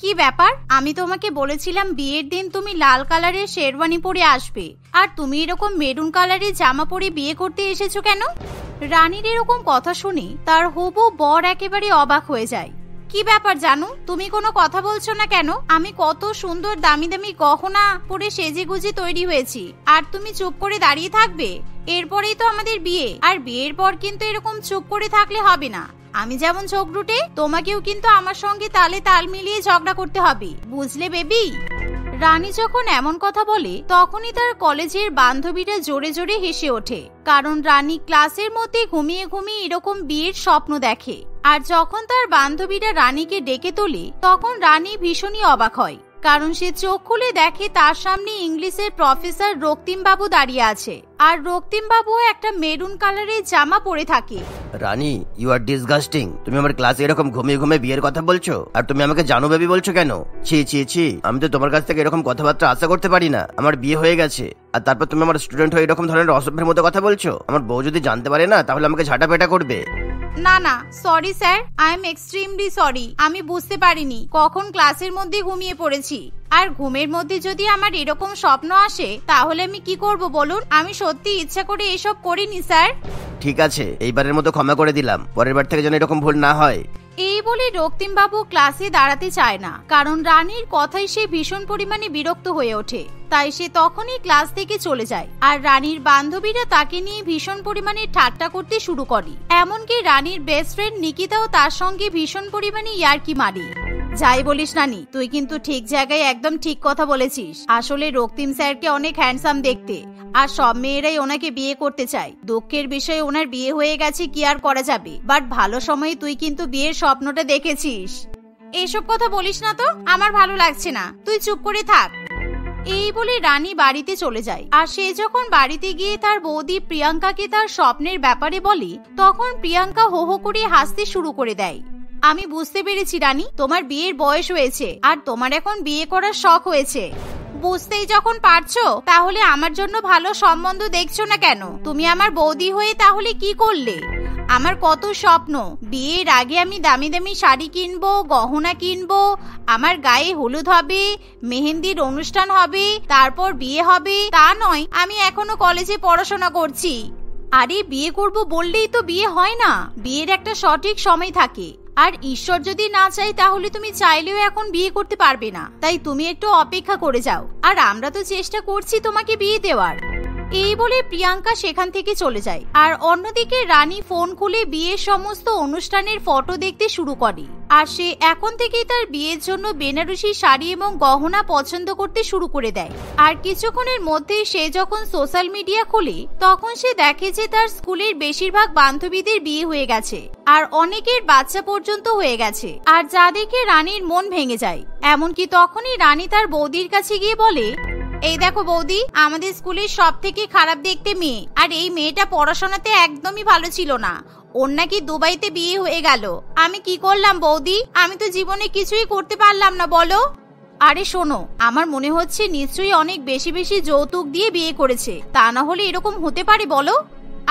কি ব্যাপার? আমি তোমাকে বলেছিলাম বিয়ের দিন তুমি লাল কালারের শেরওয়ানি পরে আসবে, আর তুমি এরকম মেরুন কালারের জামা পরে বিয়ে করতে এসেছো কেন? রানীর এরকম কথা শুনে তার হবু বর একেবারে অবাক হয়ে যায়। কি ব্যাপার জানু, তুমি কোনো কথা বলছো না কেন? আমি কত সুন্দর দামি দামি গহনা পরে সেজে গুজে তৈরি হয়েছি, আর তুমি চুপ করে দাঁড়িয়ে থাকবে? এরপরেই তো আমাদের বিয়ে, আর বিয়ের পর কিন্তু এরকম চুপ করে থাকলে হবে না। আমি যেমন ঝগড়ুটে, তোমাকেও কিন্তু আমার সঙ্গে তালে তাল মিলিয়ে ঝগড়া করতে হবে, বুঝলে বেবি? রানী যখন এমন কথা বলে তখনই তার কলেজের বান্ধবীরা জোরে জোরে হেসে ওঠে, কারণ রানী ক্লাসের মধ্যে ঘুমিয়ে ঘুমিয়ে এরকম বিয়ের স্বপ্ন দেখে। আর যখন তার বান্ধবীরা রানীকে ডেকে তোলে তখন রানী ভীষণই অবাক হয়, কারণ সে চোখ খুলে দেখে তার সামনে ইংলিশের প্রফেসর রক্তিম বাবু দাঁড়িয়ে আছে, আর রক্তিম বাবু একটা মেরুন কালারের জামা পরে থাকে। রানী, ইউ আর ডিসগাস্টিং। তুমি আমার ক্লাসে এরকম ঘুমিয়ে ঘুমিয়ে বিয়ের কথা বলছো, আর তুমি আমাকে জানো বেবি বলছো কেন? ছি ছি ছি, আমি তো তোমার কাছ থেকে এরকম কথাবার্তা আশা করতে পারি না। আমার বিয়ে হয়ে গেছে, আর তারপর তুমি আমার স্টুডেন্ট হয়ে এরকম ধরনের অসভ্যের মতো কথা বলছো। আমার বউ যদি জানতে পারে না তাহলে আমাকে ঝাঁটাপেটা করবে। না না, sorry sir, I am extremely sorry. আমি বুঝতে পারিনি কখন ক্লাসের মধ্যে ঘুমিয়ে পড়েছি, আর ঘুমের মধ্যে যদি আমার এরকম স্বপ্ন আসে তাহলে আমি কি করব বলুন? আমি সত্যি ইচ্ছা করে এসব করিনি স্যার। ঠিক আছে, এইবারের মতো ক্ষমা করে দিলাম, পরের বার থেকে যেন এরকম ভুল না হয়। এই বলে রক্তিম বাবু ক্লাসে দাঁড়াতে চায় না, কারণ রানীর কথায় সে ভীষণ পরিমাণে বিরক্ত হয়ে ওঠে। তাই সে তখনই ক্লাস থেকে চলে যায়, আর রানীর বান্ধবীরা তাকে নিয়ে ভীষণ পরিমাণে ঠাট্টা করতে শুরু করে। এমনকি রানীর বেস্ট ফ্রেন্ড নিকিতাও তার সঙ্গে ভীষণ পরিমাণে ইয়ার্কি মারে। যাই বলিস রানী, তুই কিন্তু ঠিক জায়গায় একদম ঠিক কথা বলেছিস। আসলে রক্তিম স্যারকে অনেক হ্যান্ডসাম দেখতে, আর সব মেয়েরাই ওনাকে বিয়ে করতে চায়। দুঃখের বিষয়ে ওনার বিয়ে হয়ে গেছে, কি আর করা যাবে। বাট ভালো সময়ে তুই কিন্তু বিয়ের স্বপ্নটা দেখেছিস। এসব কথা বলিস না তো, আমার ভালো লাগছে না, তুই চুপ করে থাক। এই বলে রানী বাড়িতে চলে যায়। আর সে যখন বাড়িতে গিয়ে তার বৌদি প্রিয়াঙ্কাকে তার স্বপ্নের ব্যাপারে বলে, তখন প্রিয়াঙ্কা হো হো করে হাসতে শুরু করে দেয়। আমি বুঝতে পেরেছি রানী, তোমার বিয়ের বয়স হয়েছে, আর তোমার এখন বিয়ে করার শখ হয়েছে। বুঝতেই যখন পারছো, তাহলে আমার জন্য ভালো সম্বন্ধ দেখছো না কেন? তুমি আমার বৌদি হয়ে তাহলে কি করলে? আমার কত স্বপ্ন, বিয়ের আগে আমি দামি দামি শাড়ি কিনবো, গহনা কিনবো, আমার গায়ে হলুদ হবে, মেহেন্দির অনুষ্ঠান হবে, তারপর বিয়ে হবে। তা নয়, আমি এখনো কলেজে পড়াশোনা করছি। আরে বিয়ে করব বললেই তো বিয়ে হয় না, বিয়ের একটা সঠিক সময় থাকে। আর ঈশ্বর যদি না চাই তাহলে তুমি চাইলেও এখন বিয়ে করতে পারবে না। তাই তুমি একটু অপেক্ষা করে যাও, আর আমরা তো চেষ্টা করছি তোমাকে বিয়ে দেওয়ার। এই বলে প্রিয়াঙ্কা সেখান থেকে চলে যায়। আর অন্যদিকে রানী ফোন খুলে বিয়ের সমস্ত অনুষ্ঠানের ফটো দেখতে শুরু করে। আর সে এখন থেকেই তার বিয়ের জন্য বেনারসি শাড়ি এবং গহনা পছন্দ করতে শুরু করে দেয়। আর কিছুক্ষণের মধ্যেই সে যখন সোশ্যাল মিডিয়া খোলে তখন সে দেখে যে তার স্কুলের বেশিরভাগ বান্ধবীদের বিয়ে হয়ে গেছে, আর অনেকের বাচ্চা পর্যন্ত হয়ে গেছে। আর যা দেখে রানীর মন ভেঙে যায়। এমনকি তখনই রানী তার বৌদির কাছে গিয়ে বলে, এই দেখো বৌদি, আমাদের স্কুলের সব থেকে খারাপ দেখতে মেয়ে, আর এই মেয়েটা পড়াশোনাতে একদমই ভালো ছিল না। ওর নাকি দুবাইতে বিয়ে হয়ে গেল। আমি কি করলাম বৌদি? আমি তো জীবনে কিছুই করতে পারলাম না, বলো। আরে শোনো, আমার মনে হচ্ছে নিশ্চয়ই অনেক বেশি বেশি যৌতুক দিয়ে বিয়ে করেছে, তা না হলে এরকম হতে পারে বলো?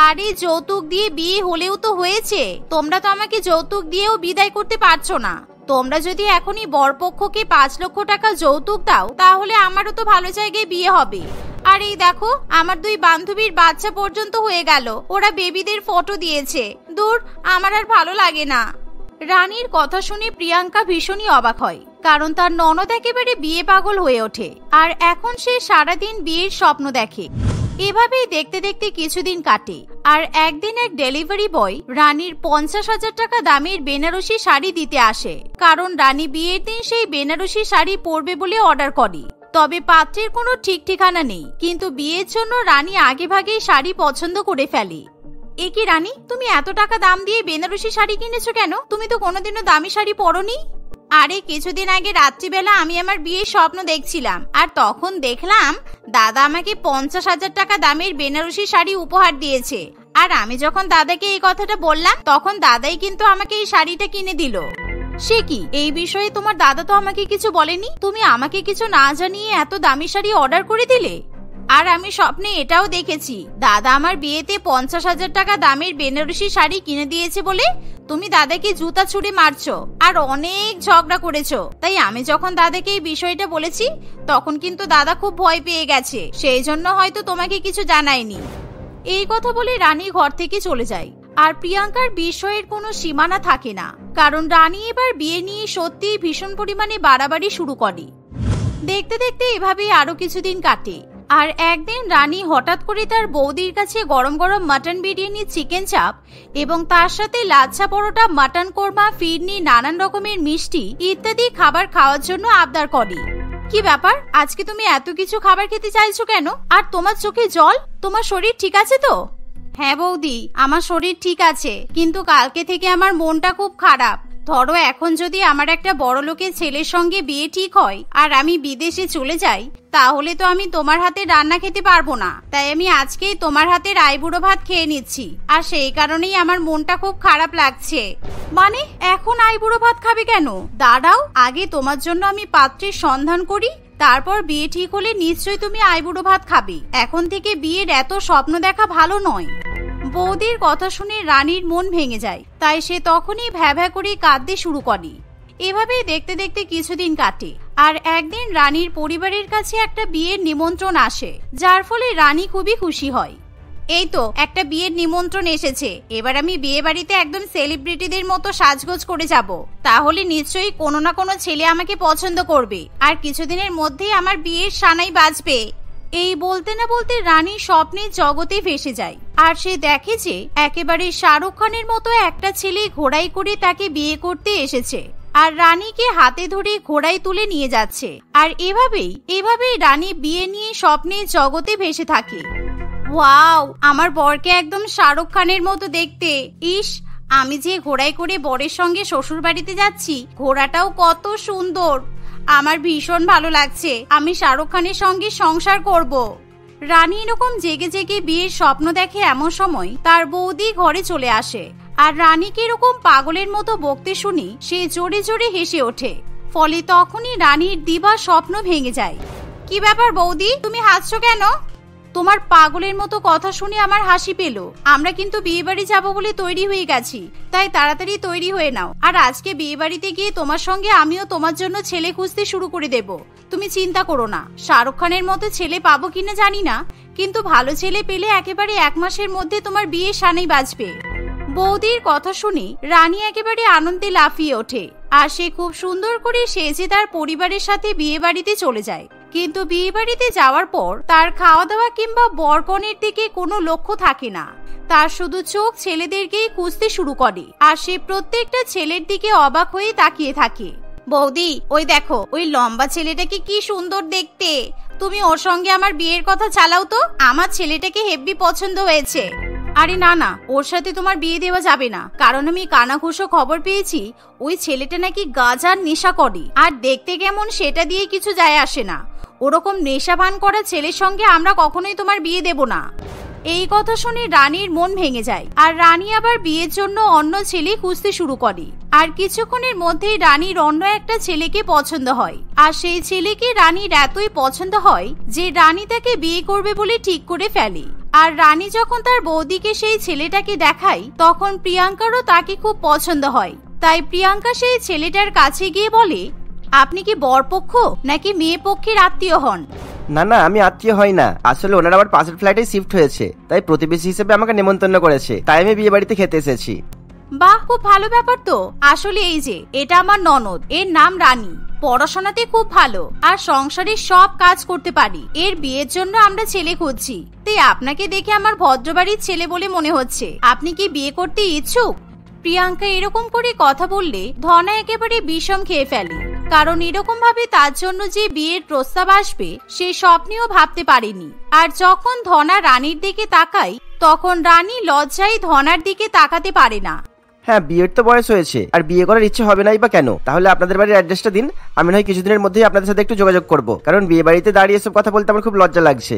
আরে যৌতুক দিয়ে বিয়ে হলেও তো হয়েছে, তোমরা তো আমাকে যৌতুক দিয়েও বিদায় করতে পারছো না। তোমরা যদি এখনই বরপক্ষকে 5 লক্ষ টাকা যৌতুক দাও তাহলে আমারও তো ভালো জায়গায় বিয়ে হবে। আর এই দেখো, আমার 2 বান্ধবীর বাচ্চা পর্যন্ত হয়ে গেল, ওরা বেবিদের ফটো দিয়েছে। দূর, আমার আর ভালো লাগে না। রানীর কথা শুনে প্রিয়াঙ্কা ভীষণই অবাক হয়, কারণ তার ননদ একেবারে বিয়ে পাগল হয়ে ওঠে। আর এখন সে সারাদিন বিয়ের স্বপ্ন দেখে। এভাবেই দেখতে দেখতে কিছুদিন কাটে। আর একদিন এক ডেলিভারি বয় রানীর 50,000 টাকা দামের বেনারসি শাড়ি দিতে আসে, কারণ রানী বিয়ের দিন সেই বেনারসি শাড়ি পরবে বলে অর্ডার করে। তবে পাত্রের কোনো ঠিক ঠিকানা নেই, কিন্তু বিয়ের জন্য রানী আগে ভাগেই শাড়ি পছন্দ করে ফেলে। এ কি রানী, তুমি এত টাকা দাম দিয়ে বেনারসি শাড়ি কিনেছো কেন? তুমি তো কোনোদিনও দামি শাড়ি পরোনি। আরে কিছুদিন আগে রাত্রিবেলা আমি আমার বিয়ের স্বপ্ন দেখছিলাম, আর তখন দেখলাম দাদা আমাকে 50,000 টাকা দামের বেনারসি শাড়ি উপহার দিয়েছে। আর আমি যখন দাদাকে এই কথাটা বললাম তখন দাদাই কিন্তু আমাকে এই শাড়িটা কিনে দিল। সে কি, এই বিষয়ে তোমার দাদা তো আমাকে কিছু বলেনি? তুমি আমাকে কিছু না জানিয়ে এত দামি শাড়ি অর্ডার করে দিলে? আর আমি স্বপ্নে এটাও দেখেছি দাদা আমার বিয়েতে 50,000 টাকা দামের বেনারসি শাড়ি কিনে দিয়েছে বলে তুমি দাদাকে জুতা ছুড়ে মারছো আর অনেক ঝগড়া করেছো। তাই আমি যখন দাদাকে এই বিষয়টা বলেছি তখন কিন্তু দাদা খুব ভয় পেয়ে গেছে, সেই জন্য হয়তো তোমাকে কিছু জানায়নি। এই কথা বলে রানী ঘর থেকে চলে যায়। আর প্রিয়াঙ্কার বিস্ময়ের কোনো সীমানা থাকে না, কারণ রানী এবার বিয়ে নিয়ে সত্যিই ভীষণ পরিমাণে বাড়াবাড়ি শুরু করে। দেখতে দেখতে এভাবেই আরো কিছুদিন কাটে। আর একদিন রানী হঠাৎ করে তার বৌদির কাছে গরম গরম মাটন বিরিয়ানি, চিকেন চাপ এবং তার সাথে লাচ্ছা পরোটা, মাটন কোরমা, ফিরনি, নানান রকমের মিষ্টি ইত্যাদি খাবার খাওয়ার জন্য আবদার করে। কি ব্যাপার, আজকে তুমি এত কিছু খাবার খেতে চাইছো কেন? আর তোমার চোখে জল, তোমার শরীর ঠিক আছে তো? হ্যাঁ বৌদি, আমার শরীর ঠিক আছে, কিন্তু কালকে থেকে আমার মনটা খুব খারাপ। ধরো এখন যদি আমার একটা বড় লোকের ছেলের সঙ্গে বিয়ে ঠিক হয় আর আমি বিদেশে চলে যাই, তাহলে তো আমি তোমার হাতে রান্না খেতে পারবো না। তাই আমি আজকেই তোমার হাতের আইবুড়ো ভাত খেয়ে নিচ্ছি, আর সেই কারণেই আমার মনটা খুব খারাপ লাগছে। মানে এখন আইবুড়ো ভাত খাবে কেন? দাঁড়াও, আগে তোমার জন্য আমি পাত্রের সন্ধান করি, তারপর বিয়ে ঠিক হলে নিশ্চয়ই তুমি আইবুড়ো ভাত খাবে। এখন থেকে বিয়ের এত স্বপ্ন দেখা ভালো নয়। বৌদির কথা শুনে রানীর মন ভেঙে যায়, তাই সে তখনই ভ্যাভ্যা করে কাঁদতে শুরু করে। এভাবেই দেখতে দেখতে কিছুদিন কাটে। আর একদিন রানীর পরিবারের কাছে একটা বিয়ের নিমন্ত্রণ আসে, যার ফলে রানী খুবই খুশি হয়। এই তো একটা বিয়ের নিমন্ত্রণ এসেছে, এবার আমি বিয়ে বাড়িতে একদম সেলিব্রিটিদের মতো সাজগোজ করে যাব, তাহলে নিশ্চয়ই কোনো না কোনো ছেলে আমাকে পছন্দ করবে আর কিছুদিনের মধ্যেই আমার বিয়ের সানাই বাজবে। এই বলতে না বলতে রানী স্বপ্নের জগতে ভেসে যায়। আর সে দেখে যে একেবারে শাহরুখ খানের মতো একটা ছেলে ঘোড়ায় করে তাকে বিয়ে করতে এসেছে আর রানীকে হাতে ধরে ঘোড়ায় তুলে নিয়ে যাচ্ছে। আর এভাবেই রানী বিয়ে নিয়ে স্বপ্নের জগতে ভেসে থাকে। ওয়াও, আমার বরকে একদম শাহরুখ খানের মতো দেখতে। ইস, আমি যে ঘোড়ায় করে বরের সঙ্গে শ্বশুর বাড়িতে যাচ্ছি, ঘোড়াটাও কত সুন্দর। আমার ভীষণ ভালো লাগছে, আমি শাহরুখ খানের সঙ্গে সংসার করব। রানী এরকম জেগে জেগে বিয়ের স্বপ্ন দেখে এমন সময় তার বৌদি ঘরে চলে আসে। আর রানীকে এরকম পাগলের মতো বকতে শুনি সে জোরে জোরে হেসে ওঠে। ফলে তখনই রানীর দিবা স্বপ্ন ভেঙে যায়। কি ব্যাপার বৌদি, তুমি হাসছো কেন? তোমার পাগলের মতো কথা শুনে আমার হাসি পেল। আমরা কিন্তু বিয়ে বাড়ি যাবো বলে তৈরি হয়ে গেছি, তাই তাড়াতাড়ি তৈরি হয়ে নাও। আর আজকে বিয়ে বাড়িতে গিয়ে তোমার সঙ্গে আমিও তোমার জন্য ছেলে খুঁজতে শুরু করে দেব। তুমি চিন্তা করো না, শাহরুখ খানের মতো ছেলে পাবো কিনা জানি না, কিন্তু ভালো ছেলে পেলে একেবারে 1 মাসের মধ্যে তোমার বিয়ে সানাই বাজবে। বৌদির কথা শুনে রানী একেবারে আনন্দে লাফিয়ে ওঠে। আর সে খুব সুন্দর করে সেজে তার পরিবারের সাথে বিয়ে বাড়িতে চলে যায়। কিন্তু বিয়ে বাড়িতে যাওয়ার পর তার খাওয়া দাওয়া কিংবা বরকনের দিকে কোনো লক্ষ্য থাকে না। তার শুধু চোখ ছেলেদেরকেই খুঁজতে শুরু করে আর সে প্রত্যেকটা ছেলের দিকে অবাক হয়ে তাকিয়ে থাকে। বৌদি, ওই দেখো, ওই লম্বা ছেলেটাকে কি সুন্দর দেখতে। তুমি ওর সঙ্গে আমার বিয়ের কথা চালাও তো, আমার ছেলেটাকে হেব্বি পছন্দ হয়েছে। আরে না না, ওর সাথে তোমার বিয়ে দেওয়া যাবে না, কারণ আমি কানাঘুষো খবর পেয়েছি ওই ছেলেটা নাকি গাঁজার নেশা করে। আর দেখতে কেমন সেটা দিয়ে কিছু যায় আসে না, ওরকম নেশাভান করা ছেলের সঙ্গে আমরা কখনোই তোমার বিয়ে দেব না। এই কথা শুনে রানীর মন ভেঙে যায়। আর রানী আবার বিয়ের জন্য অন্য ছেলে খুঁজতে শুরু করে। আর কিছুক্ষণের মধ্যেই রানীর অন্য একটা ছেলেকে পছন্দ হয়। আর সেই ছেলেকে রানীর এতই পছন্দ হয় যে রানী তাকে বিয়ে করবে বলে ঠিক করে ফেলে। আর রানী যখন তার বৌদিকে সেই ছেলেটাকে দেখায়, তখন প্রিয়াঙ্কারও তাকে খুব পছন্দ হয়। তাই প্রিয়াঙ্কা সেই ছেলেটার কাছে গিয়ে বলে, আপনি কি বরপক্ষ নাকি মেয়ে পক্ষের আত্মীয় হন? না না, আমি আত্মীয় হই না, আসলে ওনারা আবার পাশের ফ্ল্যাটে শিফট হয়েছে, তাই প্রতিবেশী হিসেবে আমাকে নিমন্ত্রণ করেছে, তাই আমি বিয়ে বাড়িতে খেতে এসেছি। বাহ, খুব ভালো ব্যাপার তো। আসলে এই যে এটা আমার ননদ, এর নাম রানী, পড়াশোনাতে খুব ভালো আর সংসারের সব কাজ করতে পারি। এর বিয়ের জন্য আমরা ছেলে খুঁজছি, তাই আপনাকে দেখে আমার ভদ্রবাড়ির ছেলে বলে মনে হচ্ছে। আপনি কি বিয়ে করতে ইচ্ছুক? প্রিয়াঙ্কা এরকম করে কথা বললে ধনা একেবারে বিষম খেয়ে ফেলে, কারণ এরকম ভাবে তার জন্য যে বিয়ের প্রস্তাব আসবে সে স্বপ্নেও ভাবতে পারেনি। আর যখন ধনা রানীর দিকে তাকায়, তখন রানী লজ্জায় ধনার দিকে তাকাতে পারে না। হ্যাঁ, বিয়ের তো বয়স হয়েছে, আর বিয়ে করার ইচ্ছে হবে নাই বা কেন? তাহলে আপনাদের বাড়ির অ্যাড্রেসটা দিন, আমি নয় কিছুদিনের মধ্যেই আপনাদের সাথে একটু যোগাযোগ করব, কারণ বিয়ে বাড়িতে দাঁড়িয়ে এসব কথা বলতে আমার খুব লজ্জা লাগছে।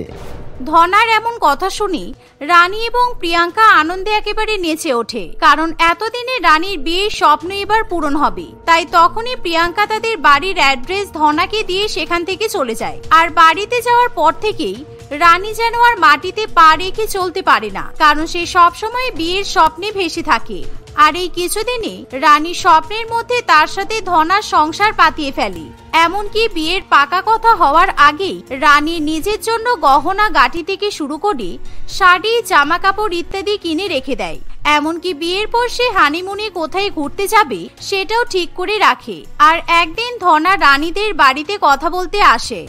ধনার এমন কথা শুনি রানী এবং প্রিয়াঙ্কা আনন্দে একেবারে নেচে ওঠে, কারণ এতদিনে রানীর বিয়ের স্বপ্ন এবার পূরণ হবে। তাই তখনই প্রিয়াঙ্কা তাদের বাড়ির অ্যাড্রেস ধনাকে দিয়ে সেখান থেকে চলে যায়। আর বাড়িতে যাওয়ার পর থেকেই রানী যেন আর মাটিতে পা রেখে চলতে পারে না, কারণ সে সবসময় বিয়ের স্বপ্নে ভেসে থাকে। আর এই কিছুদিনে রানী স্বপ্নের মধ্যে তার সাথে ধনার সংসার পাতিয়ে ফেলে। এমনকি বিয়ের পাকা কথা হওয়ার আগেই রানী নিজের জন্য গহনা গাঁটি থেকে শুরু করে শাড়ি, জামা কাপড় ইত্যাদি কিনে রেখে দেয়। এমনকি বিয়ের পর সে হানিমুনে কোথায় ঘুরতে যাবে সেটাও ঠিক করে রাখে। আর একদিন ধনা রানীদের বাড়িতে কথা বলতে আসে।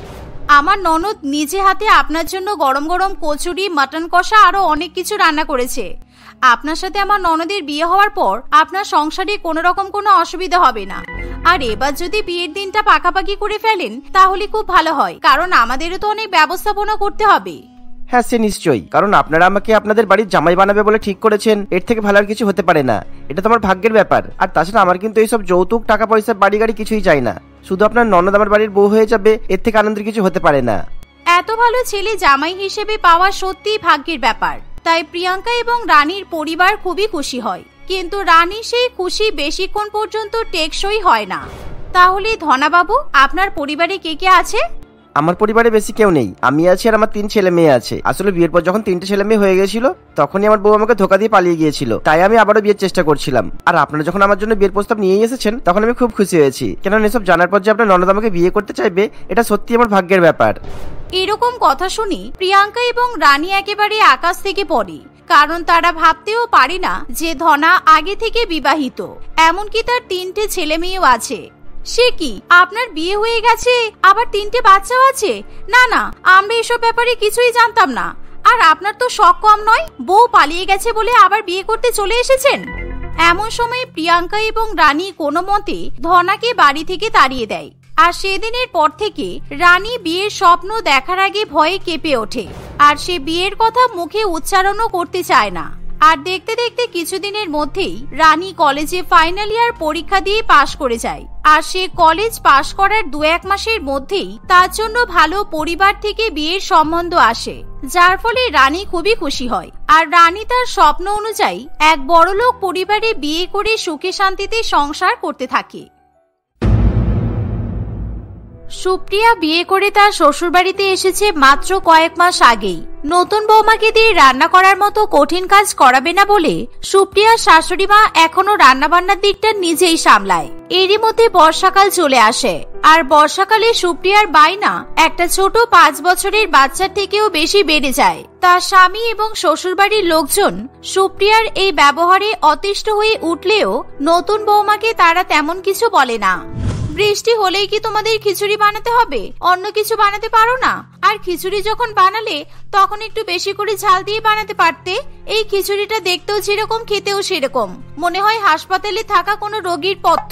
আমার ননদ নিজে হাতে আপনার জন্য গরম গরম কচুরি, মাটন কষা আরো অনেক কিছু রান্না করেছে। আপনার সাথে আমার ননদের বিয়ে হওয়ার পর আপনার সংসারে কোনো রকম কোনো অসুবিধা হবে না। আর এবার যদি বিয়ের দিনটা পাকাপাকি করে ফেলেন তাহলে খুব ভালো হয়, কারণ আমাদেরও তো অনেক ব্যবস্থাপনা করতে হবে। হ্যাঁ, সে নিশ্চয়ই, কারণ আপনারা আমাকে আপনাদের বাড়ির জামাই বানাবে বলে ঠিক করেছেন। এর থেকে ভালো আর কিছু হতে পারে না। এটা তোমার ভাগ্যের ব্যাপার। আর তাছাড়া আমার কিন্তু এইসব যৌতুক, টাকা পয়সা, বাড়ি গাড়ি কিছুই চাই না। শুধু আপনার ননদ আমার বাড়ির বউ হয়ে যাবে, এর থেকে আনন্দের কিছু হতে পারে না। এত ভালো ছেলে জামাই হিসেবে পাওয়া সত্যিই ভাগ্যের ব্যাপার। তাই প্রিয়াঙ্কা এবং রানীর পরিবার খুবই খুশি হয়, কিন্তু রানী সেই খুশি বেশিক্ষণ পর্যন্ত টেকসই হয় না। তাহলে ধনাবাবু, আপনার পরিবারে কে কে আছে? আমার পরিবারে বেশি কেউ নেই। আমি আছি আর আমার 3 ছেলে মেয়ে আছে। আসলে বিয়ের পর যখন 3টে ছেলে মেয়ে হয়ে গেছিল তখনই আমার বউ আমাকে ধোকা দিয়ে পালিয়ে গিয়েছিল, তাই আমি আবারও বিয়ের চেষ্টা করছিলাম। আর আপনারা যখন আমার জন্য বিয়ের প্রস্তাব নিয়ে এসেছেন তখন আমি খুব খুশি হয়েছি, কেননা এসব জানার পর যে আপনার ননদ আমাকে বিয়ে করতে চাইবে এটা সত্যি আমার ভাগ্যের ব্যাপার। এরকম কথা শুনি প্রিয়াঙ্কা এবং রানী একেবারে আকাশ থেকে পড়ে, কারণ তারা ভাবতেও পারে না যে ধনা আগে থেকে বিবাহিত, এমনকি তার 3টে ছেলে মেয়েও আছে। সে কি, আপনার বিয়ে হয়ে গেছে, আবার 3টে বাচ্চাও আছে? না না, আমরা এসব ব্যাপারে কিছুই জানতাম না। আর আপনার তো শখ কম নয়, বউ পালিয়ে গেছে বলে আবার বিয়ে করতে চলে এসেছেন। এমন সময় প্রিয়াঙ্কা এবং রানী কোনো মতে ধনাকে বাড়ি থেকে তাড়িয়ে দেয়। আর সেদিনের পর থেকে রানী বিয়ের স্বপ্ন দেখার আগে ভয়ে কেঁপে ওঠে, আর সে বিয়ের কথা মুখে উচ্চারণও করতে চায় না। আর দেখতে দেখতে কিছুদিনের মধ্যেই রানী কলেজে ফাইনাল ইয়ার পরীক্ষা দিয়ে পাশ করে যায়। আর সে কলেজ পাশ করার 2-1 মাসের মধ্যেই তার জন্য ভালো পরিবার থেকে বিয়ের সম্বন্ধ আসে, যার ফলে রানী খুবই খুশি হয়। আর রানী তার স্বপ্ন অনুযায়ী এক বড়লোক পরিবারে বিয়ে করে সুখে শান্তিতে সংসার করতে থাকে। সুপ্রিয়া বিয়ে করে তার শ্বশুরবাড়িতে এসেছে মাত্র কয়েক মাস আগেই। নতুন বৌমাকে দিয়ে রান্না করার মতো কঠিন কাজ করাবে না বলে সুপ্রিয়ার শাশুড়ি মা এখনো রান্নাবান্নার দিকটা নিজেই সামলায়। এরই মধ্যে বর্ষাকাল চলে আসে, আর বর্ষাকালে সুপ্রিয়ার বায়না একটা ছোট 5 বছরের বাচ্চার থেকেও বেশি বেড়ে যায়। তার স্বামী এবং শ্বশুরবাড়ির লোকজন সুপ্রিয়ার এই ব্যবহারে অতিষ্ঠ হয়ে উঠলেও নতুন বৌমাকে তারা তেমন কিছু বলে না। বৃষ্টি হলেই কি তোমাদের খিচুড়ি বানাতে হবে? অন্য কিছু বানাতে পারো না? আর খিচুড়ি যখন বানালে তখন একটু বেশি করে ঝাল দিয়ে বানাতে পারতে। এই খিচুড়িটা দেখতেও যেরকম, খেতেও সেরকম, মনে হয় হাসপাতালে থাকা কোনো রোগীর পথ্য।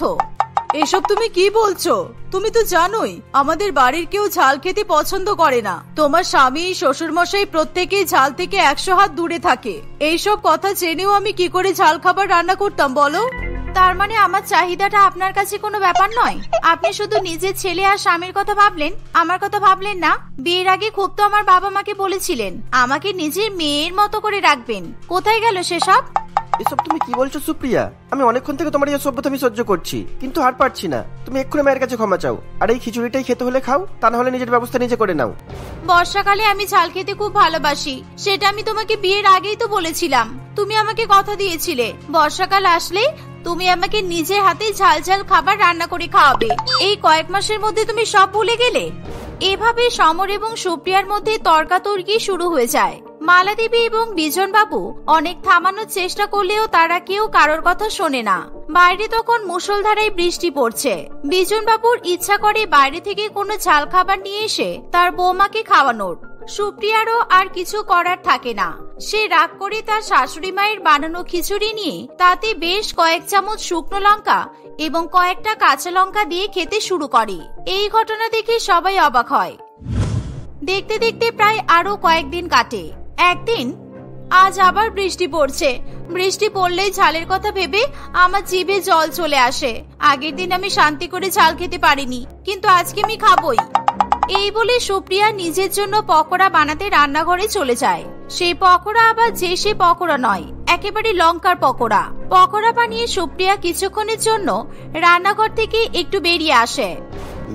এসব তুমি কি বলছো? তুমি তো জানোই আমাদের বাড়ির কেউ ঝাল খেতে পছন্দ করে না। তোমার স্বামী, শ্বশুর মশাই প্রত্যেকেই ঝাল থেকে 100 হাত দূরে থাকে। এইসব কথা জেনেও আমি কি করে ঝাল খাবার রান্না করতাম বলো? তার মানে আমার চাহিদাটা আপনার কাছে কোনো ব্যাপার নয়? আপনি শুধু নিজের ছেলে আর স্বামীর কথা ভাবলেন, আমার কথা ভাবলেন না? বিয়ের আগে খুব তো আমার বাবা মাকে বলেছিলেন আমাকে নিজের মেয়ের মতো করে রাখবেন। কোথায় গেল সেসব? এসব তুমি কি বলছো সুপ্রিয়া? আমি অনেকক্ষণ থেকে তোমার এই সভ্যতা আমি সহ্য করছি, কিন্তু আর পারছি না। তুমি এক্ষুনি মায়ের কাছে ক্ষমা চাও, আর এই খিচুড়িটাই খেতে হলে খাও, তা না হলে নিজের ব্যবস্থা নিজে করে নাও। বর্ষাকালে আমি ঝাল খেতে খুব ভালোবাসি, সেটা আমি তোমাকে বিয়ের আগেই তো বলেছিলাম। তুমি আমাকে কথা দিয়েছিলে বর্ষাকাল আসলে তুমি আমাকে নিজের হাতে ঝাল ঝাল খাবার রান্না করে খাওয়াবে। এই কয়েক মাসের মধ্যে তুমি সব ভুলে গেলে। এভাবে সমর এবং সুপ্রিয়ার মধ্যে তর্কাতর্কি শুরু হয়ে যায়। মালাদেবী এবং বিজন বাবু অনেক থামানোর চেষ্টা করলেও তারা কেউ কারোর কথা শোনে না। বাইরে তখন মুষলধারায় বৃষ্টি পড়ছে। বিজন বাবুর ইচ্ছা করে বাইরে থেকে কোনো ঝাল খাবার নিয়ে এসে তার বৌমাকে খাওয়ানোর। সুপ্রিয়ারও আর কিছু করার থাকে না। সে রাগ করে তার শাশুড়ি মায়ের বানানো খিচুড়ি নিয়ে তাতে বেশ কয়েক চামচ শুকনো লঙ্কা এবং কয়েকটা কাঁচা লঙ্কা দিয়ে খেতে শুরু করে। এই ঘটনা দেখে সবাই অবাক হয়। দেখতে দেখতে প্রায় আরো কয়েকদিন কাটে। একদিন, আজ আবার বৃষ্টি পড়ছে। বৃষ্টি পড়লেই ঝালের কথা ভেবে আমার জিভে জল চলে আসে। আগের দিন আমি শান্তি করে ঝাল খেতে পারিনি, কিন্তু আজকে আমি খাবই। এই বলে সুপ্রিয়া নিজের জন্য পকোড়া বানাতে রান্নাঘরে চলে যায়। সেই পকোড়া আবার যে সে পকোড়া নয়, একেবারে লঙ্কার পকোড়া। পকোড়া বানিয়ে সুপ্রিয়া কিছুক্ষণের জন্য রান্নাঘর থেকে একটু বেরিয়ে আসে।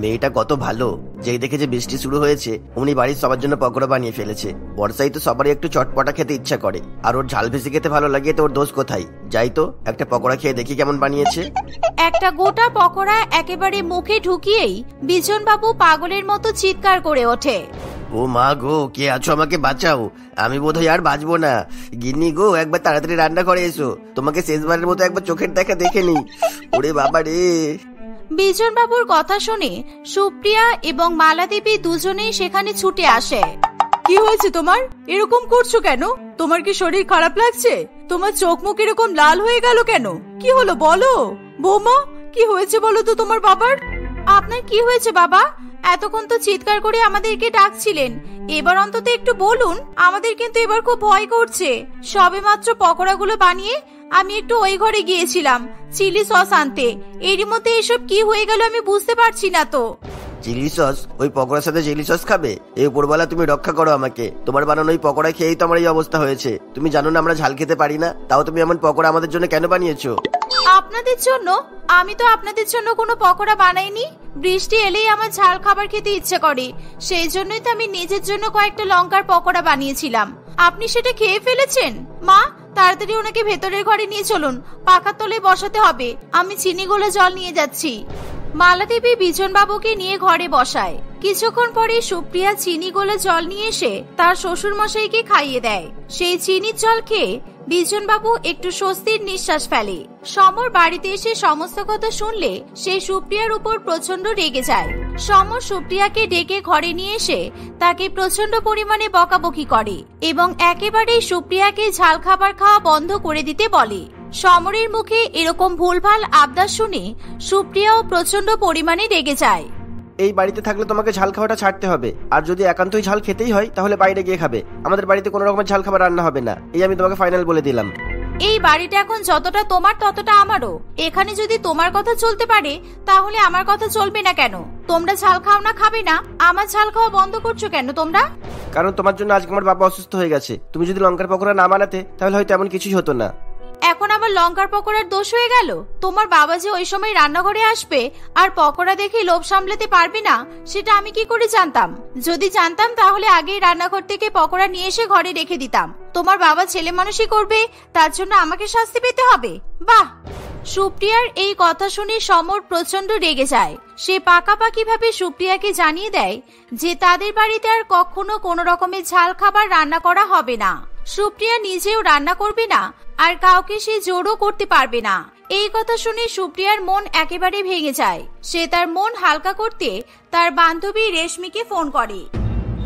মেয়েটা কত ভালো, যেই দেখে যে বৃষ্টি শুরু হয়েছে উনি বাড়ির সবার জন্য পকোড়া বানিয়ে ফেলেছে। বর্ষায় তো সবারই একটু চটপটা খেতে ইচ্ছা করে, আর ওর ঝাল বেশি খেতে ভালো লাগে, তো ওর দোষ কোথায়? যাই তো একটা পকোড়া খেয়ে দেখি কেমন বানিয়েছে। একটা গোটা পকোড়া একেবারে মুখে ঢুকিয়েই বিজন বাবু পাগলের মতো চিৎকার করে ওঠে। ও মা গো, কে আছো, আমাকে বাঁচাও, আমি বোধহয় আর বাঁচবো না। গিন্নি গো, একবার তাড়াতাড়ি রান্না করে এসো, তোমাকে শেষবারের মতো একবার চোখের দেখা দেখে নি। ওরে বাবা রে। বিজন বাবুর কথা শুনে সুপ্রিয়া এবং মালাদেবী দুজনেই সেখানে ছুটে আসে। কি হয়েছে তোমার? এরকম করছো কেন? তোমার কি শরীর খারাপ লাগছে? তোমার চোখ মুখ এরকম লাল হয়ে গেল কেন? কি হলো বলো। বৌমা, কি হয়েছে বলো তো তোমার বাবার? আপনার কি হয়েছে বাবা? এতক্ষণ তো চিৎকার করে আমাদেরকে ডাকছিলেন, এবার অন্তত একটু বলুন। আমাদের কিন্তু এবার খুব ভয় করছে। সবেমাত্র পকোড়াগুলো বানিয়ে আমি একটু ওই ঘরে গিয়েছিলাম চিলি সস আনতে, এরই মধ্যে এসব কি হয়ে গেল আমি বুঝতে পারছি না তো। Chilli sauce? ওই পকোড়ার সাথে চিলি সস খাবে? এই উপরওয়ালা তুমি রক্ষা করো আমাকে, তোমার বানানো ওই পকোড়া খেয়েই তো আমার এই অবস্থা হয়েছে। তুমি জানো না আমরা ঝাল খেতে পারি না, তাও তুমি এমন পকোড়া আমাদের জন্য কেন বানিয়েছো? আপনাদের জন্য? আমি তো আপনাদের জন্য কোনো পকোড়া বানাইনি। বৃষ্টি এলেই আমার ঝাল খাবার খেতে ইচ্ছে করে, সেই জন্যই তো আমি নিজের জন্য কয়েকটা লঙ্কার পকোড়া বানিয়েছিলাম। আপনি সেটা খেয়ে ফেলেছেন। মা, তাড়াতাড়ি ওনাকে ভেতরের ঘরে নিয়ে চলুন, পাখার তলায় বসাতে হবে। আমি চিনি গোলা জল নিয়ে যাচ্ছি। মালাদেবী বিজন বাবুকে নিয়ে ঘরে বসায়। কিছুক্ষণ পরে সুপ্রিয়া চিনি গোলা জল নিয়ে এসে তার শ্বশুর মশাইকে খাইয়ে দেয়। সেই চিনির জল খেয়ে বিজন বাবু একটু স্বস্তির নিঃশ্বাস ফেলে। সমর বাড়িতে এসে সমস্ত কথা শুনলে সে সুপ্রিয়ার উপর প্রচন্ড রেগে যায়। সমর সুপ্রিয়াকে ডেকে ঘরে নিয়ে এসে তাকে প্রচন্ড পরিমাণে বকাবকি করে এবং একেবারেই সুপ্রিয়াকে ঝাল খাবার খাওয়া বন্ধ করে দিতে বলে। সমরের মুখে এরকম ভুলভাল আবদার শুনে সুপ্রিয়াও প্রচন্ড পরিমাণে রেগে যায়। এই বাড়িতে থাকলে তোমাকে ঝাল খাওয়াটা ছাড়তে হবে, আর যদি একান্তই ঝাল খেতেই হয় তাহলে বাইরে গিয়ে খাবে। আমাদের বাড়িতে কোনো রকমের ঝাল খাবার রান্না হবে না, এই আমি তোমাকে ফাইনাল বলে দিলাম। এই বাড়িটা এখন যতটা তোমার ততটা আমারও। এখানে যদি তোমার কথা চলতে পারে তাহলে আমার কথা চলবে না কেন? তোমরা ঝাল খাও না, খাবে না, আমার ঝাল খাওয়া বন্ধ করছো কেন তোমরা? কারণ তোমার জন্য আজকে আমার বাবা অসুস্থ হয়ে গেছে। তুমি যদি লঙ্কার পকোড়া না বানাতে তাহলে হয়তো এমন কিছুই হতো না। এখন আবার লঙ্কার পকোড়ার দোষ হয়ে গেল? তোমার বাবা যে ওই সময় রান্নাঘরে আসবে আর পকোড়া দেখে লোভ সামলাতে পারবে না, সেটা আমি কি করে জানতাম? যদি জানতাম তাহলে আগেই রান্নাঘর থেকে পকোড়া নিয়ে এসে ঘরে রেখে দিতাম। তোমার বাবা ছেলে মানুষই করবে, তার জন্য আমাকে শাস্তি পেতে হবে? বাহ! সুপ্রিয়ার এই কথা শুনে সমর প্রচন্ড রেগে যায়। সে পাকাপাকি ভাবে সুপ্রিয়াকে জানিয়ে দেয় যে তাদের বাড়িতে আর কখনো কোনো রকমের ঝাল খাবার রান্না করা হবে না। সুপ্রিয়া নিজেও রান্না করবে না, আর কাউকে সে জোরও করতে পারবে না। এই কথা শুনে সুপ্রিয়ার মন একেবারে ভেঙে যায়। সে তার মন হালকা করতে তার বান্ধবী রেশমিকে ফোন করে।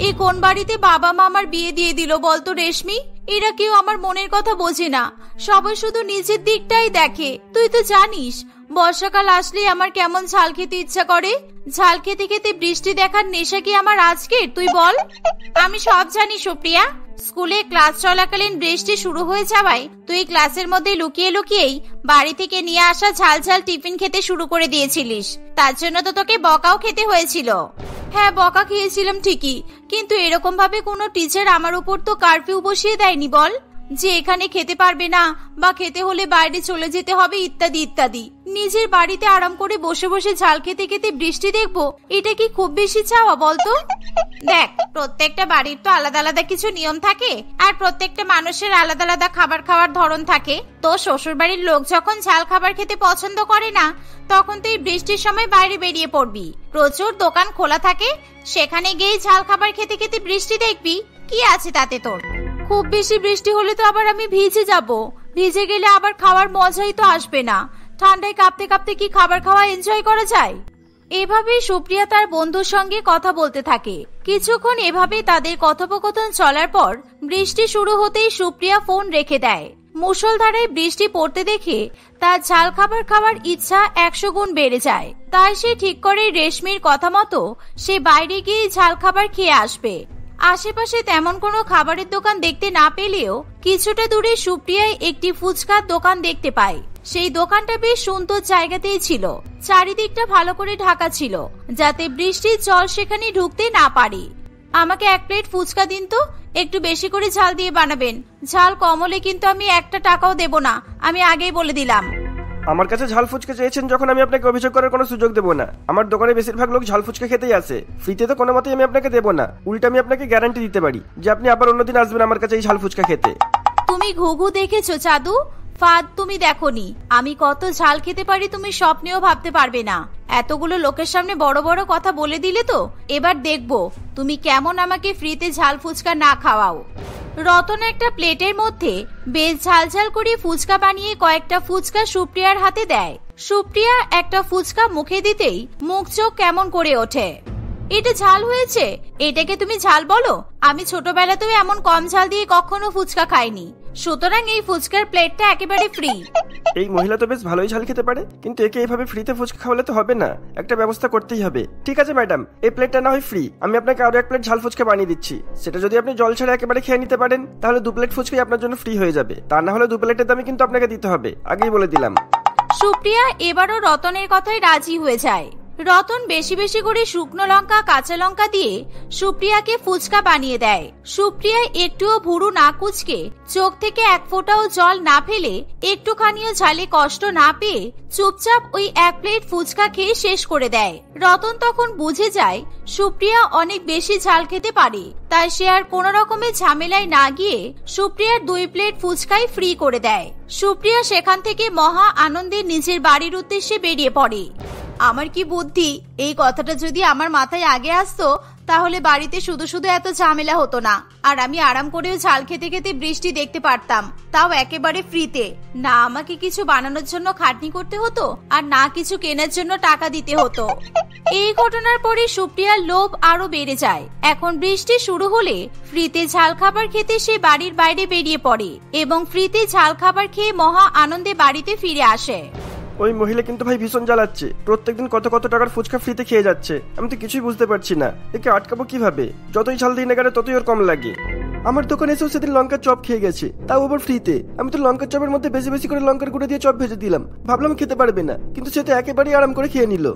এ কোন বাড়িতে বাবা মা আমার বিয়ে দিয়ে দিল বলতো রেশমি? এরা কেউ আমার মনের কথা বোঝে না, সবাই শুধু নিজের দিকটাই দেখে। তুই তো জানিস বর্ষাকাল আসলে আমার কেমন ঝাল খেতে ইচ্ছা করে। ঝাল খেতে খেতে বৃষ্টি দেখার নেশা কি আমার আজকের, তুই বল? আমি সব জানি সুপ্রিয়া। স্কুলে ক্লাস চলাকালীন বৃষ্টি শুরু হয়ে যাওয়ায় তুই ক্লাসের মধ্যে লুকিয়ে লুকিয়েই বাড়ি থেকে নিয়ে আসা ঝাল ঝাল টিফিন খেতে শুরু করে দিয়েছিলিস। তার জন্য তো তোকে বকাও খেতে হয়েছিল। হ্যাঁ, বকা খেয়েছিলাম ঠিকই, কিন্তু এরকম ভাবে কোনো টিচার আমার উপর তো কারফিউ বসিয়ে দেয়নি বল, যে এখানে খেতে পারবে না বা খেতে হলে বাইরে চলে যেতে হবে ইত্যাদি ইত্যাদি। নিজের বাড়িতে আরাম করে বসে বসে ঝাল খেতে খেতে বৃষ্টি দেখবো, এটা কি খুব বেশি চাওয়া বলতো? দেখ, প্রত্যেকটা বাড়ির তো আলাদা আলাদা কিছু নিয়ম থাকে, আর প্রত্যেকটা মানুষের আলাদা আলাদা খাবার খাওয়ার ধরন থাকে। তো শ্বশুর বাড়ির লোক যখন ঝাল খাবার খেতে পছন্দ করে না, তখন তুই বৃষ্টির সময় বাইরে বেরিয়ে পড়বি। প্রচুর দোকান খোলা থাকে, সেখানে গিয়ে ঝাল খাবার খেতে খেতে বৃষ্টি দেখবি। কি আছে তাতে তোর? খুব বেশি বৃষ্টি হলে তো আবার আমি ভিজে যাব, ভিজে গেলে আবার খাওয়ার মজাই তো আসবে না। ঠান্ডায় কাঁপতে কাঁপতে কি খাবার খাওয়া এনজয় করা যায়? এভাবেই সুপ্রিয়া তার বন্ধুর সঙ্গে কথা বলতে থাকে। কিছুক্ষণ এভাবে তাদের কথোপকথন চলার পর বৃষ্টি শুরু হতেই সুপ্রিয়া ফোন রেখে দেয়। মুষলধারায় বৃষ্টি পড়তে দেখে তার ঝাল খাবার খাওয়ার ইচ্ছা 100 গুণ বেড়ে যায়। তাই সে ঠিক করে রেশমির কথা মতো সে বাইরে গিয়ে ঝাল খাবার খেয়ে আসবে। আশেপাশে তেমন কোনো খাবারের দোকান দেখতে না পেলেও কিছুটা দূরে সুপ্রিয়ায় একটি ফুচকার দোকান দেখতে পায়। সেই দোকানটা বেশ সুন্দর জায়গাতেই ছিল, চারিদিকটা ভালো করে ঢাকা ছিল যাতে বৃষ্টির জল সেখানে ঢুকতে না পারে। আমাকে 1 প্লেট ফুচকা দিন তো, একটু বেশি করে ঝাল দিয়ে বানাবেন। ঝাল কম হলে কিন্তু আমি 1 টাকাও দেব না, আমি আগেই বলে দিলাম। আমার কাছে ঝাল ফুচকা চেয়েছেন যখন, আমি আপনাকে অভিযোগ করার কোনো সুযোগ দেবো না। আমার দোকানে বেশিরভাগ লোক ঝাল ফুচকা খেতেই আসে, ফ্রিতে তো কোনো মতেই আমি আপনাকে দেবো না। উল্টা আমি আপনাকে গ্যারান্টি দিতে পারি যে আপনি আবার অন্যদিন আসবেন আমার কাছে এই ঝাল ফুচকা খেতে। তুমি ঘুঘু দেখেছো চাঁদু? ফাঁদ তুমি দেখোনি। আমি কত ঝাল খেতে পারি তুমি স্বপ্নেও ভাবতে পারবে না। এতগুলো লোকের সামনে বড় বড় কথা বলে দিলে তো, এবার দেখবো তুমি কেমন আমাকে ফ্রিতে ঝাল ফুচকা না খাওয়াও। রতন একটা প্লেটের মধ্যে বেশ ঝাল ঝাল করে ফুচকা বানিয়ে কয়েকটা ফুচকা সুপ্রিয়ার হাতে দেয়। সুপ্রিয়া একটা ফুচকা মুখে দিতেই মুখ চোখ কেমন করে ওঠে। এটা ঝাল হয়েছে? এটাকে তুমি ঝাল বলো? আমি ছোটবেলাতেও এমন কম ঝাল দিয়ে কখনো ফুচকা খাইনি, সুতরাং এই ফুচকার প্লেটটা একেবারে ফ্রি। এই মহিলা তো বেশ ভালোই ঝাল খেতে পারে, কিন্তু একে এইভাবে ফ্রিতে ফুচকা খাওয়ালে তো হবে না, একটা ব্যবস্থা করতেই হবে। ঠিক আছে ম্যাডাম, এই প্লেটটা না হয় ফ্রি, আমি আপনাকে আরো এক প্লেট ঝাল ফুচকা বানিয়ে দিচ্ছি। সেটা যদি আপনি জল ছাড়া একেবারে খেয়ে নিতে পারেন তাহলে 2 প্লেট ফুচকাই আপনার জন্য ফ্রি হয়ে যাবে। তা না হলে 2 প্লেটের দামই কিন্তু আপনাকে দিতে হবে, আগেই বলে দিলাম। সুপ্রিয়া এবারও রতনের কথায় রাজি হয়ে যায়। রতন বেশি বেশি করে শুকনো লঙ্কা কাঁচা লঙ্কা দিয়ে সুপ্রিয়াকে ফুচকা বানিয়ে দেয়। সুপ্রিয়া একটুও ভুরু না কুচকে, চোখ থেকে এক ফোঁটাও জল না ফেলে, একটুখানিও ঝালে কষ্ট না পেয়ে চুপচাপ ওই 1 প্লেট ফুচকা খেয়ে শেষ করে দেয়। রতন তখন বুঝে যায় সুপ্রিয়া অনেক বেশি ঝাল খেতে পারে, তাই সে আর কোন রকমের ঝামেলায় না গিয়ে সুপ্রিয়ার 2 প্লেট ফুচকাই ফ্রি করে দেয়। সুপ্রিয়া সেখান থেকে মহা আনন্দে নিজের বাড়ির উদ্দেশ্যে বেরিয়ে পড়ে। আমার কি বুদ্ধি, এই কথাটা যদি আমার মাথায় আগে আসতো তাহলে বাড়িতে শুধু শুধু এত ঝামেলা হতো না, আর আমি আরাম করেও ঝাল খেতে খেতে বৃষ্টি দেখতে পারতাম, তাও একেবারে ফ্রিতে। না আমাকে কিছু বানানোর জন্য খাটনি করতে হতো, আর না কিছু কেনার জন্য টাকা দিতে হতো। এই ঘটনার পরে সুপ্রিয়ার লোভ আরো বেড়ে যায়। এখন বৃষ্টি শুরু হলে ফ্রিতে ঝাল খাবার খেতে সে বাড়ির বাইরে বেরিয়ে পড়ে এবং ফ্রিতে ঝাল খাবার খেয়ে মহা আনন্দে বাড়িতে ফিরে আসে। ওই মহিলা কিন্তু ভাই ভীষণ জ্বালাচ্ছে, প্রত্যেকদিন কত কত টাকার ফুচকা ফ্রিতে খেয়ে যাচ্ছে। আমি তো কিছুই বুঝতে পারছি না, একে আটকাবো কিভাবে? যতই ঝাল দিই না কেন ততই ওর কম লাগে। আমার দোকানে এসেও সেদিন লঙ্কার চপ খেয়ে গেছে, তাও আবার ফ্রিতে। আমি তো লঙ্কার চপের মধ্যে বেশি বেশি করে লঙ্কার গুঁড়ো দিয়ে চপ ভেজে দিলাম, ভাবলাম খেতে পারবে না, কিন্তু সে তো একেবারেই আরাম করে খেয়ে নিল।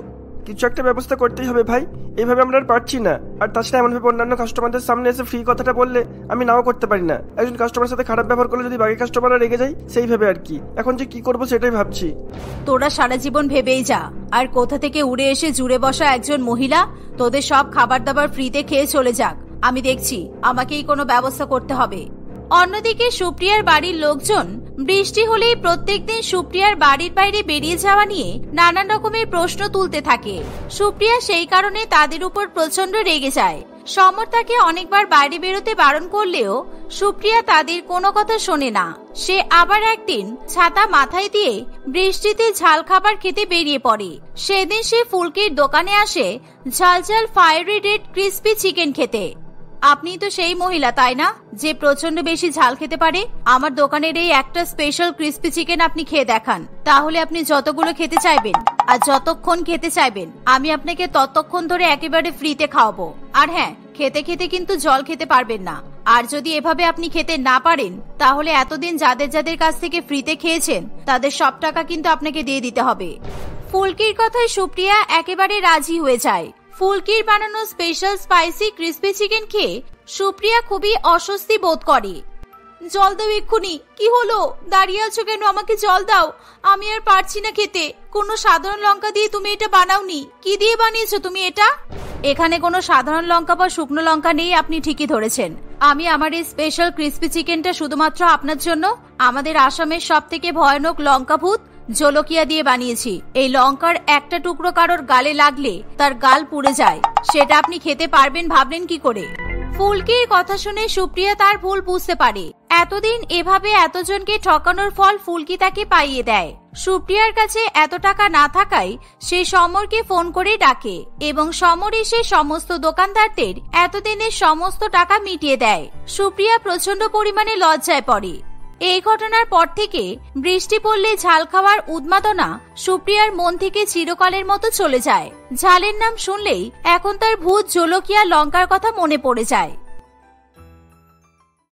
কিছু একটা ব্যবস্থা করতেই হবে ভাই, এইভাবে আমরা আর পারছি না। আর তাছাড়া এমনভাবে অন্যান্য কাস্টমারদের সামনে এসে ফ্রি কথাটা বললে আমি নাও করতে পারি না। একজন কাস্টমারের সাথে খারাপ ব্যবহার করলে যদি বাকি কাস্টমাররা রেগে যায় সেইভাবে আর কি। এখন যে কি করবো সেটাই ভাবছি। তোরা সারা জীবন ভেবেই যা, আর কোথা থেকে উড়ে এসে জুড়ে বসা একজন মহিলা তোদের সব খাবার দাবার ফ্রিতে খেয়ে চলে যাক, আমি দেখছি আমাকেই কোনো ব্যবস্থা করতে হবে। অন্যদিকে সুপ্রিয়ার বাড়ির লোকজন বৃষ্টি হলেই প্রত্যেকদিন সুপ্রিয়ার বাড়ির বাইরে বেরিয়ে যাওয়া নিয়ে নানান রকমের প্রশ্ন তুলতে থাকে। সুপ্রিয়া সেই কারণে তাদের উপর প্রচন্ড রেগে যায়। সমর তাকে অনেকবার বাইরে বেরোতে বারণ করলেও সুপ্রিয়া তাদের কোনো কথা শোনে না। সে আবার একদিন ছাতা মাথায় দিয়ে বৃষ্টিতে ঝাল খাবার খেতে বেরিয়ে পড়ে। সেদিন সে ফুলকির দোকানে আসে ঝাল ঝাল ফায়ারি রেড ক্রিস্পি চিকেন খেতে। আপনি তো সেই মহিলা তাই না, যে প্রচন্ড বেশি ঝাল খেতে পারে? আমার দোকানের এই একটা স্পেশাল ক্রিস্পি চিকেন আপনি খেয়ে দেখান, তাহলে আপনি যতগুলো খেতে চাইবেন আর যতক্ষণ খেতে চাইবেন আমি আপনাকে ততক্ষণ ধরে একেবারে ফ্রিতে খাওয়াবো। আর হ্যাঁ, খেতে খেতে কিন্তু জল খেতে পারবেন না। আর যদি এভাবে আপনি খেতে না পারেন তাহলে এতদিন যাদের যাদের কাছ থেকে ফ্রিতে খেয়েছেন তাদের সব টাকা কিন্তু আপনাকে দিয়ে দিতে হবে। ফুলকির কথায় সুপ্রিয়া একেবারে রাজি হয়ে যায়। ফুলকির বানানো স্পেশাল স্পাইসি ক্রিস্পি চিকেন খেয়ে সুপ্রিয়া খুবই অস্বস্তি বোধ করে। জল দাও এক্ষুনি। কি হলো, দাঁড়িয়ে আছো কেন? আমাকে জল দাও, আমি আর পারছি না খেতে। কোনো সাধারণ লঙ্কা দিয়ে তুমি এটা বানাওনি, কি দিয়ে বানিয়েছো তুমি এটা? এখানে কোনো সাধারণ লঙ্কা বা শুকনো লঙ্কা নেই, আপনি ঠিকই ধরেছেন। আমি আমার এই স্পেশাল ক্রিস্পি চিকেনটা শুধুমাত্র আপনার জন্য আমাদের আসামের সব থেকে ভয়ানক লঙ্কা ভূত জলকিয়া দিয়ে বানিয়েছি। এই লঙ্কার একটা টুকরো কারোর গালে লাগলে তার গাল পুড়ে যায়, সেটা আপনি খেতে পারবেন ভাবলেন কি করে? ফুলকির কথা শুনে সুপ্রিয়া তার ভুল বুঝতে পারে। এতদিন এভাবে এতজনকে ঠকানোর ফল ফুলকি তাকে পাইয়ে দেয়। সুপ্রিয়ার কাছে এত টাকা না থাকায় সে সমরকে ফোন করে ডাকে এবং সমর এসে সমস্ত দোকানদারদের এতদিনের সমস্ত টাকা মিটিয়ে দেয়। সুপ্রিয়া প্রচন্ড পরিমাণে লজ্জায় পড়ে। এই ঘটনার পর থেকে বৃষ্টি পড়লে ঝাল খাওয়ার উন্মাদনা সুপ্রিয়ার মন থেকে চিরকালের মতো চলে যায়। ঝালের নাম শুনলেই এখন তার ভূত জলকিয়া লঙ্কার কথা মনে পড়ে যায়।